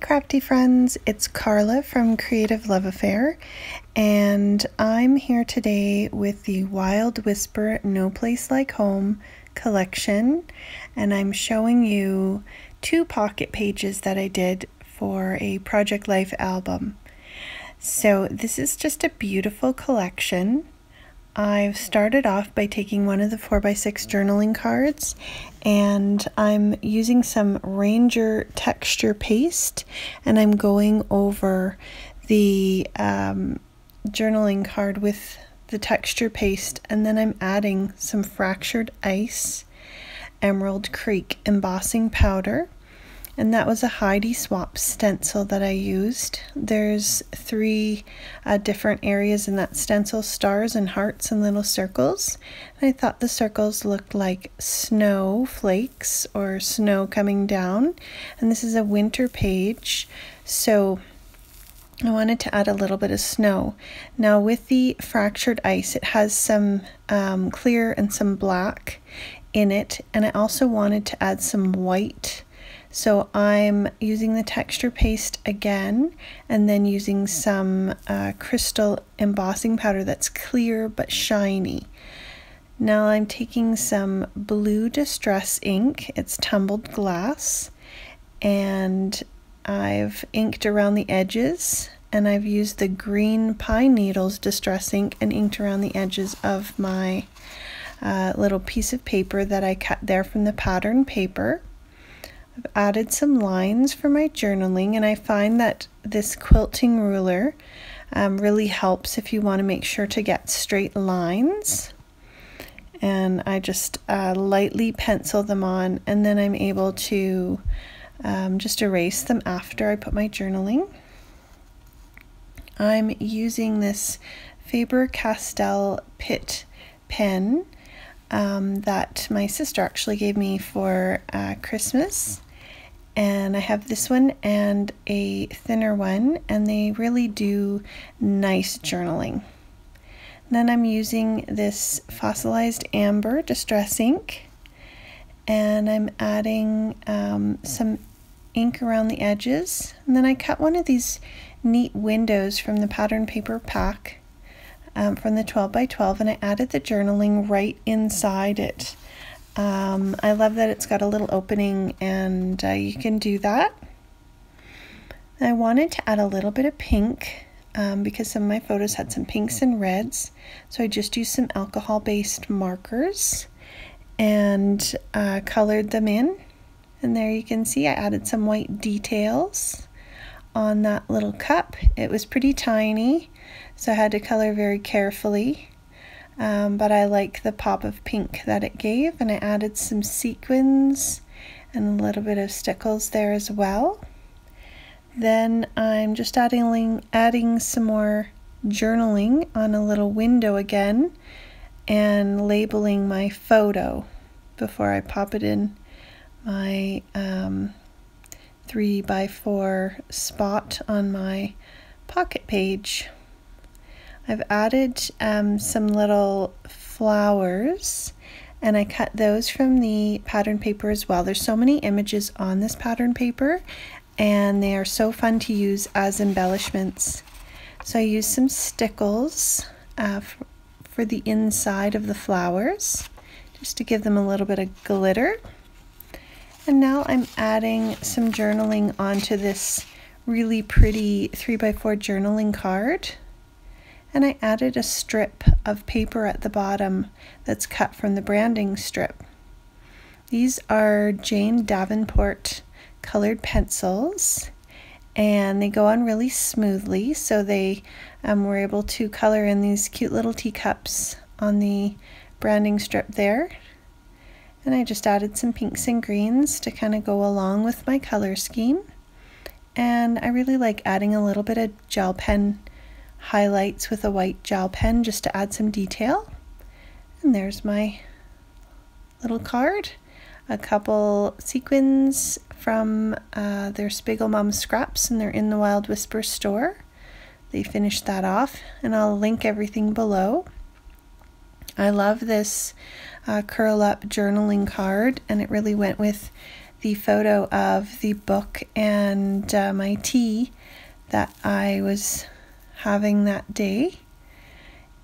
crafty friends, it's Carla from Creative Love Affair, and I'm here today with the Wild Whisper No Place Like Home collection, and I'm showing you 2 pocket pages that I did for a Project Life album. So this is just a beautiful collection. I've started off by taking one of the 4x6 journaling cards, and I'm using some Ranger texture paste, and I'm going over the journaling card with the texture paste, and then I'm adding some fractured ice, Emerald Creek embossing powder, and that was a Heidi Swap stencil that I used. There's 3 different areas in that stencil, stars and hearts and little circles. And I thought the circles looked like snow flakes or snow coming down. And this is a winter page, so I wanted to add a little bit of snow. Now with the fractured ice, it has some clear and some black in it, and I also wanted to add some white. So I'm using the texture paste again, and then using some crystal embossing powder that's clear but shiny. Now I'm taking some blue distress ink, it's tumbled glass, and I've inked around the edges, and I've used the green pine needles distress ink and inked around the edges of my little piece of paper that I cut there from the pattern paper. I've added some lines for my journaling, and I find that this quilting ruler really helps if you want to make sure to get straight lines. And I just lightly pencil them on, and then I'm able to just erase them after I put my journaling. I'm using this Faber Castel Pitt pen that my sister actually gave me for Christmas. And I have this one and a thinner one, and they really do nice journaling. And then I'm using this fossilized amber distress ink, and I'm adding some ink around the edges. And then I cut one of these neat windows from the pattern paper pack from the 12x12, and I added the journaling right inside it. I love that it's got a little opening, and you can do that. I wanted to add a little bit of pink because some of my photos had some pinks and reds, so I just used some alcohol-based markers and colored them in. And there you can see I added some white details on that little cup. It was pretty tiny, so I had to color very carefully. But I like the pop of pink that it gave, and I added some sequins and a little bit of Stickles there as well. Then I'm just adding some more journaling on a little window again, and labeling my photo before I pop it in my 3x4 spot on my pocket page. I've added some little flowers, and I cut those from the pattern paper as well. There's so many images on this pattern paper, and they are so fun to use as embellishments. So I used some Stickles for the inside of the flowers, just to give them a little bit of glitter. And now I'm adding some journaling onto this really pretty 3x4 journaling card. And I added a strip of paper at the bottom that's cut from the branding strip. These are Jane Davenport colored pencils, and they go on really smoothly, so they were able to color in these cute little teacups on the branding strip there. And I just added some pinks and greens to kind of go along with my color scheme. And I really like adding a little bit of gel pen highlights with a white gel pen just to add some detail. And there's my little card. A couple sequins from their Spiggle Mom scraps, and they're in the Wild Whisper store. They finished that off, and I'll link everything below. I love this curl up journaling card, and it really went with the photo of the book and my tea that I was having that day.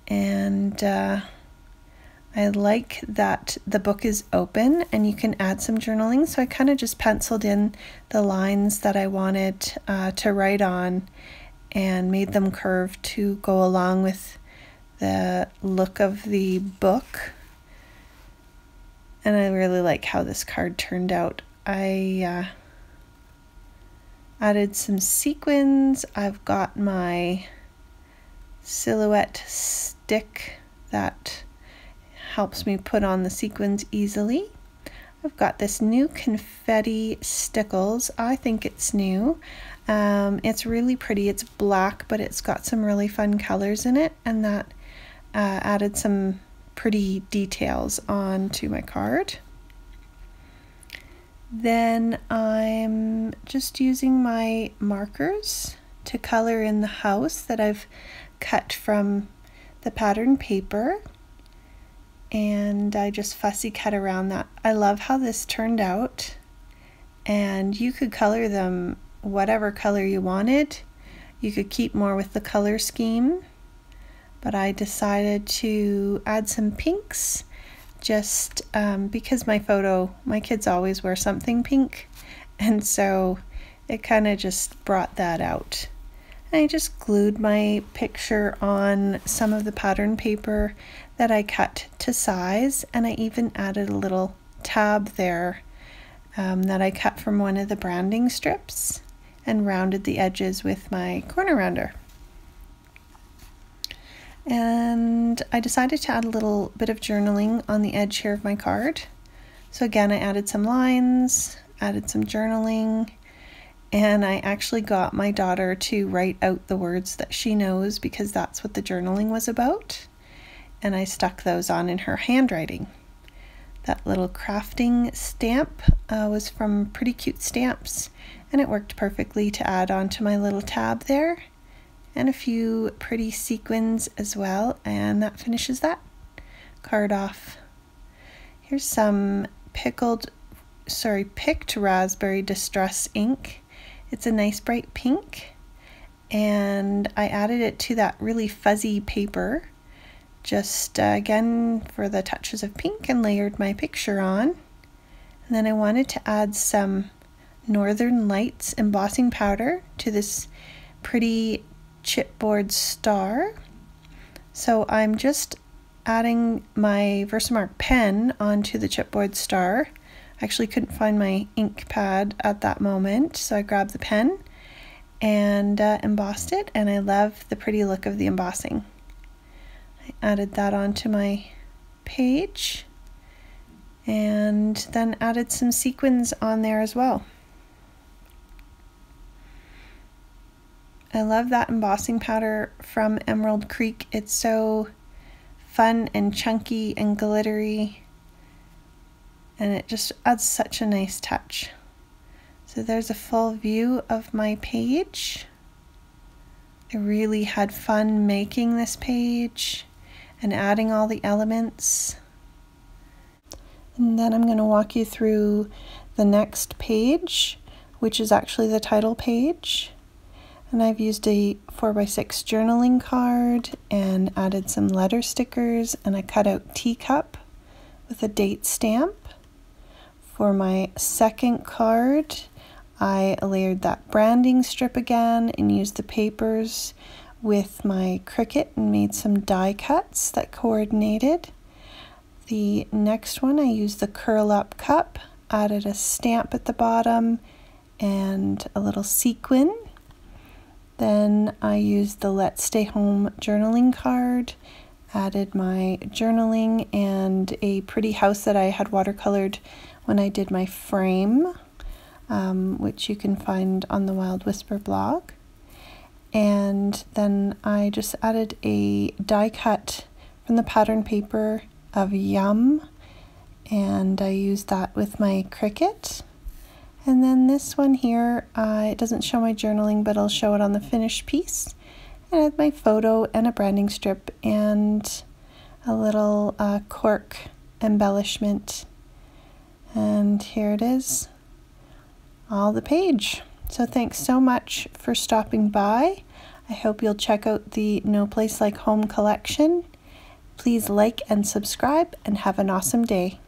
And I like that the book is open and you can add some journaling. So I kind of just penciled in the lines that I wanted to write on and made them curved to go along with the look of the book. And I really like how this card turned out. I added some sequins. I've got my silhouette stick that helps me put on the sequins easily. I've got this new Confetti Stickles. I think it's new. It's really pretty. It's black, but it's got some really fun colors in it, and that added some pretty details onto my card. Then I'm just using my markers to color in the house that I've cut from the pattern paper, and I just fussy cut around that. I love how this turned out, and you could color them whatever color you wanted. You could keep more with the color scheme, but I decided to add some pinks just because my kids always wear something pink, and so it kind of just brought that out. And I just glued my picture on some of the pattern paper that I cut to size, and I even added a little tab there that I cut from one of the branding strips and rounded the edges with my corner rounder. And I decided to add a little bit of journaling on the edge here of my card. So again, I added some lines, added some journaling, and I actually got my daughter to write out the words that she knows because that's what the journaling was about. And I stuck those on in her handwriting. That little crafting stamp was from Pretty Cute Stamps, and it worked perfectly to add onto my little tab there. And a few pretty sequins as well, and that finishes that card off. Here's some picked raspberry distress ink. It's a nice bright pink, and I added it to that really fuzzy paper just again for the touches of pink, and layered my picture on. And then I wanted to add some Northern Lights embossing powder to this pretty chipboard star. So I'm just adding my Versamark pen onto the chipboard star. I actually couldn't find my ink pad at that moment, so I grabbed the pen and embossed it, and I love the pretty look of the embossing. I added that onto my page and then added some sequins on there as well. I love that embossing powder from Emerald Creek. It's so fun and chunky and glittery, and it just adds such a nice touch. So there's a full view of my page. I really had fun making this page and adding all the elements. And then I'm going to walk you through the next page, which is actually the title page. And I've used a 4x6 journaling card and added some letter stickers, and I cut out teacup with a date stamp. For my second card, I layered that branding strip again and used the papers with my Cricut and made some die cuts that coordinated. The next one, I used the curl up cup, added a stamp at the bottom and a little sequin. Then I used the Let's Stay Home journaling card, added my journaling and a pretty house that I had watercolored when I did my frame, which you can find on the Wild Whisper blog. And then I just added a die cut from the pattern paper of Yum, and I used that with my Cricut. And then this one here, it doesn't show my journaling, but I'll show it on the finished piece. And I have my photo and a branding strip and a little cork embellishment. And here it is. all the page. So thanks so much for stopping by. I hope you'll check out the No Place Like Home collection. Please like and subscribe and have an awesome day.